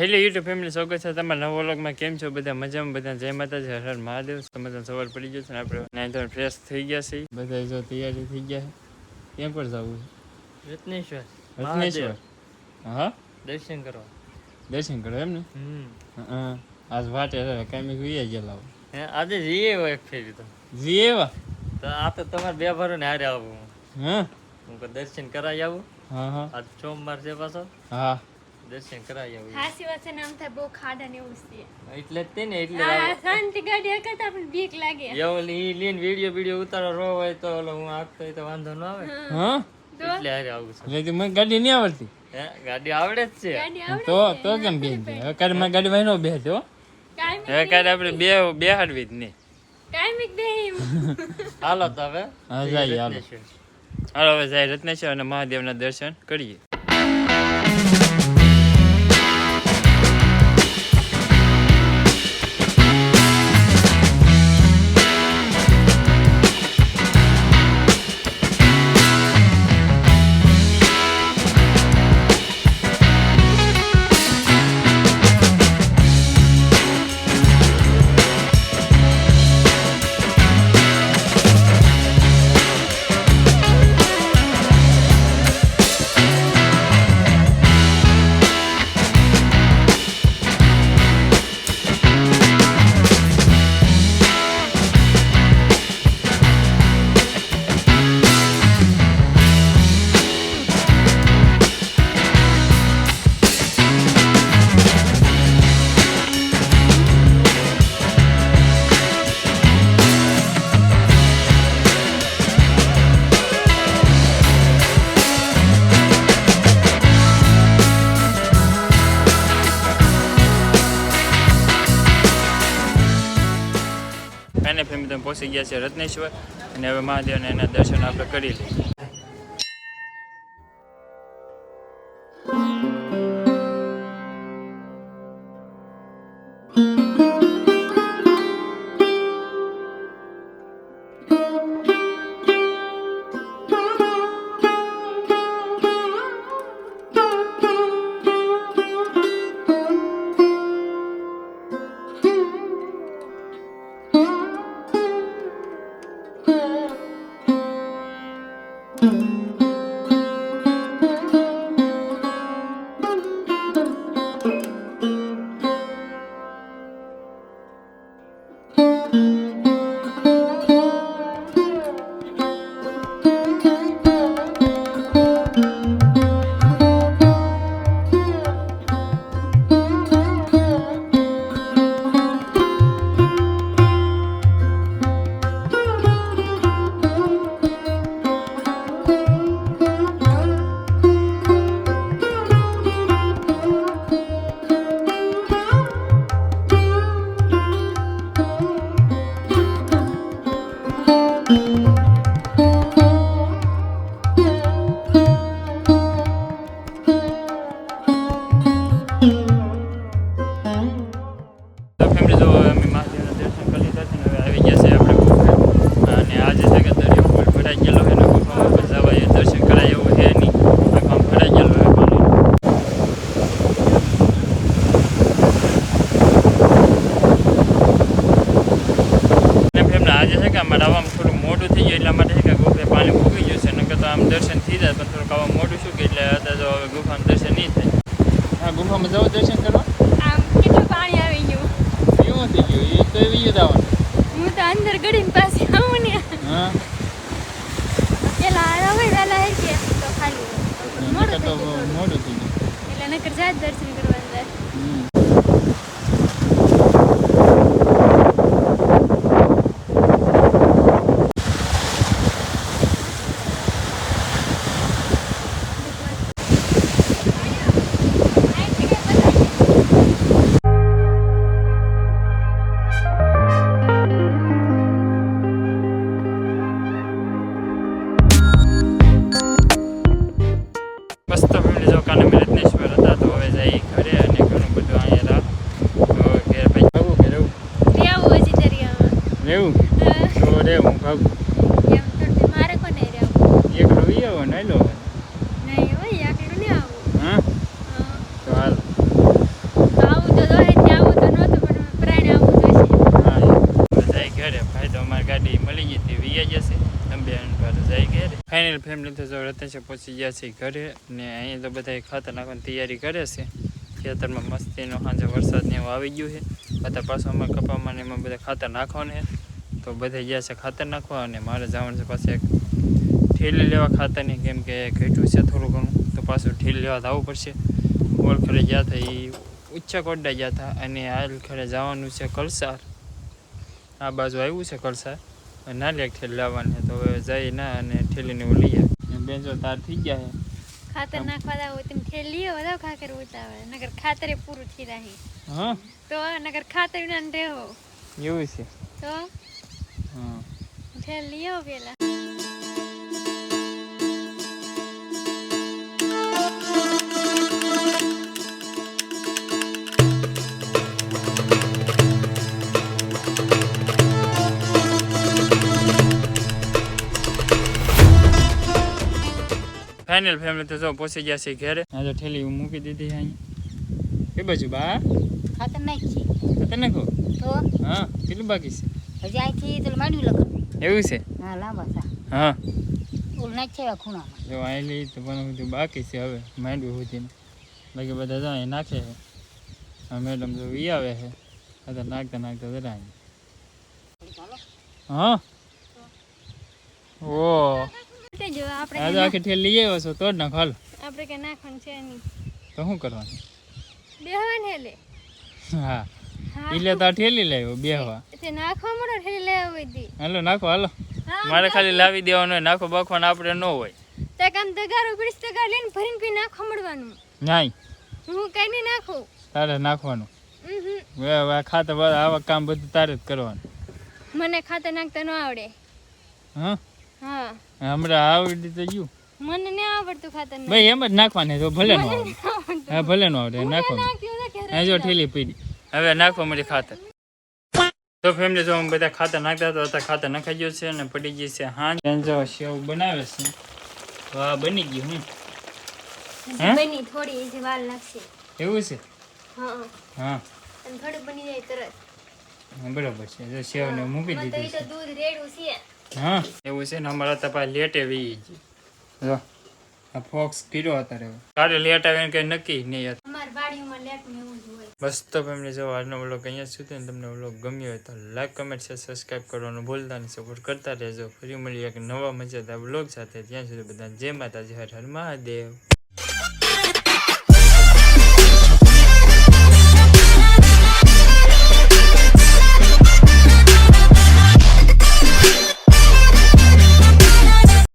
Hello YouTube family, સ્વાગત છે તમારા નવા વ્લોગમાં. કેમ છો બધા? મજામાં? બધા જય માતાજી, હર હર મહાદેવ. તમે સવાર પડી ગયો છે ને આપણે નાઈ ફ્રેશ થઈ ગયા છે. બધા જો તૈયારી થઈ ગયા છે. ક્યાં પર જવું? રત્નેશ્વર. રત્નેશ્વર, હા, દર્શન કરવા. દર્શન કરો એમ ને? હા, આજ વાટે કાંઈ મેં ગયેલા હે આજે જઈએ એવા એક ફેરી તો જઈએ એવા તો આ તો તમારે બે ભરો ને હારે આવું. હા, હું દર્શન કરાવી આવું. હા હા, આજ સોમવાર છે પાછો. હા, દર્શન કરાવી આવું. હાસી વાત છે ને, આમ થાય બહુ ખાડા ને એવું છે એટલે જ તે ને એટલે શાંતિ ગાડી હકતા આપણને બીક લાગે. એવું ઈ લીન વિડિયો ઉતારો રો હોય તો ઓલો હું આપતો હોય તો વાંધો ન આવે. હા, એટલે હારે આવું છે. એટલે મને ગાડી નહીં આવડતી. હે, ગાડી આવડે જ છે. તો કેમ બેન છે? હવે કાલે મને ગાડી માં નો બેસે હો. હવે કાલે આપણે બેહાડવી જ નહીં. કાયમિક બેહીમ. હાલો તો હવે હા જઈએ. હાલો હવે જાય રત્નેશ્વર અને મહાદેવના દર્શન કરીએ. અને ફેમિલી તમે પહોંચી ગયા છે રત્નેશ્વર અને હવે મહાદેવના એના દર્શન આપણે કરી લઈએ. દર્શન થઈ જાય પણ થોડુંક આવા મોડું શું કે એટલે અત્યારે તો હવે ગુફામાં દર્શન નહીં થાય. હા, ગુફામાં જાઓ દર્શન કરવા. આમ કેટલું પાણી આવી ગયું. કેવું થઈ ગયું? એ તો એવી જ આવવાનું. હું તો અંદર ગડીને પાસે આવું ને. હા, પેલા આવ્યા હોય વહેલા આવી ગયા તો ખાલી મોડું થઈ ગયું એટલે નકર જાય દર્શન કરવા અંદર. રત્નેશ્વર હતા તો હવે જઈ ઘરે અને ઘણું બધું અહીંયા ઘેર ભાઈ ભાગું કે રહેવું રહેવું તો રે હું ભાગું મારે કોને રહેવું એકલો વી આવો ને લો નહીં હોય એકલું નહીં આવું. હા તો હાલ તો હોય તો અમારી ગાડી મળી ગઈ હતી વીયા જશે અંબે જાય ઘરે. ફાઇનલ ફેમિલી તો જો રતેશે પહોંચી ગયા છે ઘરે ને અહીંયા તો બધા ખાતર નાખવાની તૈયારી કરે છે. ખેતરમાં મસ્તીનો સાંજે વરસાદ ને એવું આવી ગયું છે. બધા પાછું અમારે કપામાં ને એમાં બધા ખાતર નાખવાનું છે. તો બધા ગયા છે ખાતર નાખવા અને મારે જવાનું છે પાસે એક ઠેલી લેવા ખાતરની, કેમ કે ઘટ્યું છે થોડું ઘણું તો પાછું ઠેલી લેવા આવવું પડશે. ઓળખરે ગયા હતા એ ઊંચા કોડા ગયા હતા અને હાલ ખરે જવાનું છે કલસાર. આ બાજુ આવ્યું છે કલસાર નાલી એક ઠેલી લાવવાની, તો હવે જઈ ના અને ઠેલીને લઈ આવે. બેન જો તાર થઈ ગયા છે ખાતર નાખવા દાવ તમે ઠેલી વધાવ ખાકર ઉતાવે નગર ખાતરે પૂરું થઈ રહે. હા તો નગર ખાતર ના રહેવો એવું છે. તો હા ઠેલી આવો પેલા. ફાઇનલ ફેમિલી તો જો પહોંચી ગયા છે ઘરે. આ તો ઠેલી મૂકી દીધી અહીંયા. એ બાજુ બા ખાતર નાખી ખાતર નાખો તો હા કેટલું બાકી છે હજી અહીંથી તો માંડ્યું લખન એવું છે. હા લાંબા સા હા ઓલ નાખ્યા ખૂણામાં જો આયલી તો પણ બધું બાકી છે હવે માંડવું સુધીને. બાકી બધા જો અહીં નાખે છે. હા મેડમ જો ઈ આવે છે આ નાખતા નાખતા જરા હા ઓ જો આપણે આ તો આખી ઠેલી લઈ આવ્યો છો તોડ નાખો હાલ. આપણે કે નાખવાનું છે નહીં તો શું કરવાનું? બેહવાને લે. હા એટલે તો આ ઠેલી લાવ્યો બેહવા. તે નાખવા મળો ઠેલી લેવા હોય દી. હાલો નાખો હાલો. મારે ખાલી લાવી દેવાનું હોય, નાખો બાખવાનું આપણે ન હોય. તે કામ તગારો પીસ તગાર લઈને ભરીને પી નાખવા મળવાનું. નાઈ હું કઈ નહીં નાખું. તારે નાખવાનું. હવે ખાતર આવા કામ બધું તારે જ કરવાનું. મને ખાતર નાખતા ન આવડે. હા હા હમણાં આવડી તો ગયું. મને ન આવડતું ખાતર નાખ. ભાઈ એમ જ નાખવાની તો ભલે નો આવડે. હા ભલે નો આવડે નાખવાનું. હા જો ઠેલી પીડી હવે નાખવા મળી ખાતર. તો ફેમિલી જો અમે બધા ખાતર નાખતા હતા તો ખાતર નખાઈ ગયું છે અને પડી ગઈ છે હાંજ. જો સેવ બનાવે છે તો આ બની ગયું. બની થોડી એજી વાર લાગશે. એવું છે. હા હા અને થોડી બની જાય તરત. બરાબર છે. જો સેવ ને મૂકી મને તો દીધી ઈ તો છે. દૂધ રેડું છે. હા એવું છે ને અમારા તપા લેટ એવી જો આ ફોક્સ કર્યો અત્યારે કાલે લેટ આવે કઈ નક્કી નહીં હતું. અમાર બાડીમાં લેટ ને એવું જ હોય. બસ તો ફેમિલી જો આજનો વ્લોગ અહીંયા સુધી ને તમને વ્લોગ ગમ્યો હોય તો લાઈક કમેન્ટ શેર સબસ્ક્રાઈબ કરવાનું ભૂલતા નહીં. સપોર્ટ કરતા રહેજો. ફરી મળીએ એક નવા મજેદાર વ્લોગ સાથે. ત્યાં સુધી બધા જય માતાજી, હર હર મહાદેવ.